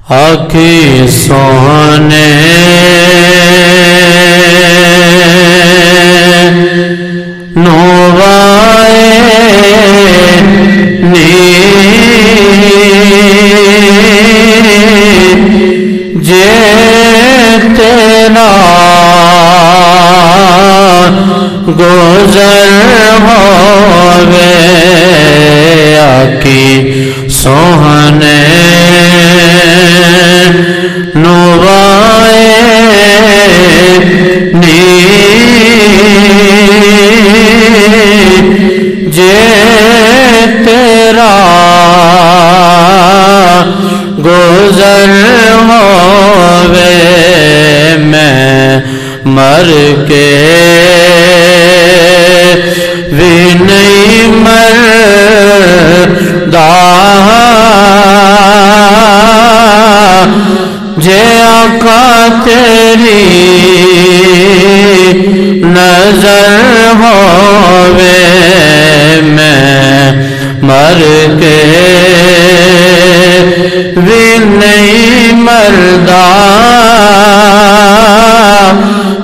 آنکھی سونے نوائے جے تیرا گزر ہووے آنکھی سونے نوائے جے تیرا گزر ہووے میں مر کے بھی نہیں مردا جے آقا تیری نظر ہووے میں مر کے بھی نہیں مردا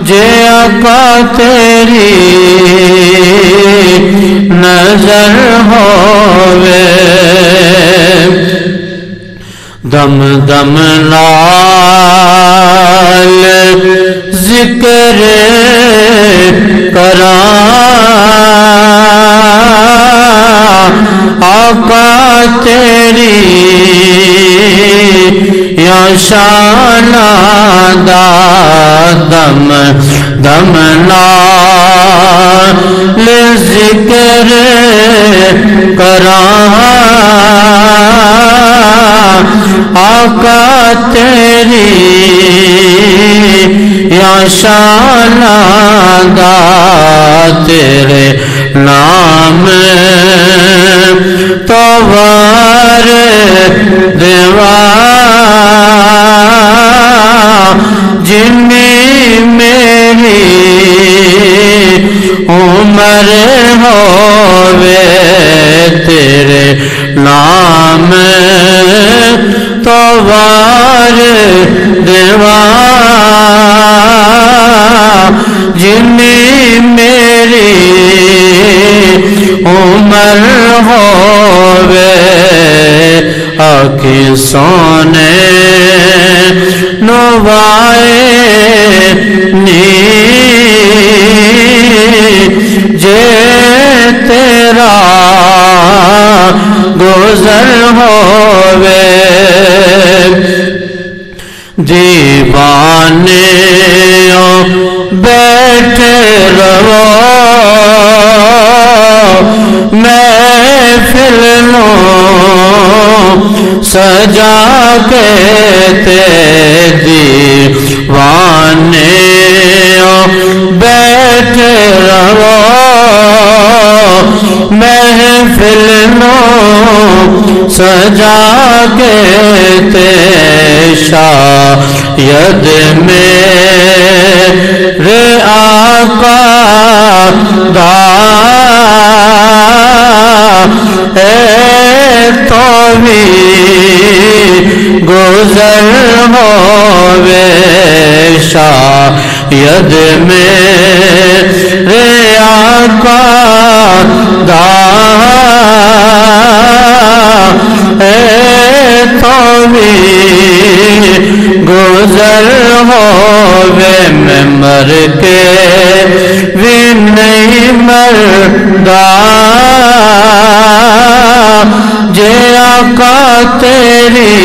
جے آقا تیری نظر ہووے دم دم نال ذکر کراں آقا تیری یا شان دا دم دم نال ذکر کراں آقا تیری یا شان دا تیرے نام تو وار دیوا جنی میری عمر ہووے تیرے نام تو وار دیوا جنی میری عمر ہووے آنکھی سونے نوائے جے تیرا گزر ہووے دیوانے بیٹھے رہو محفل نو سجا کے دیوانے بیٹھے رہو محفل نو سجا کے شاید میرے آقا دا تو بھی گزر ہووے شاید میرے آقا دا تو بھی گزر ہووے میں مر کے بھی نہیں مردا جے آقا تیری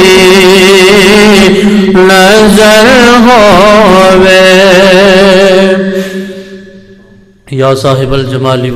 نظر ہووے یا صاحب الجمال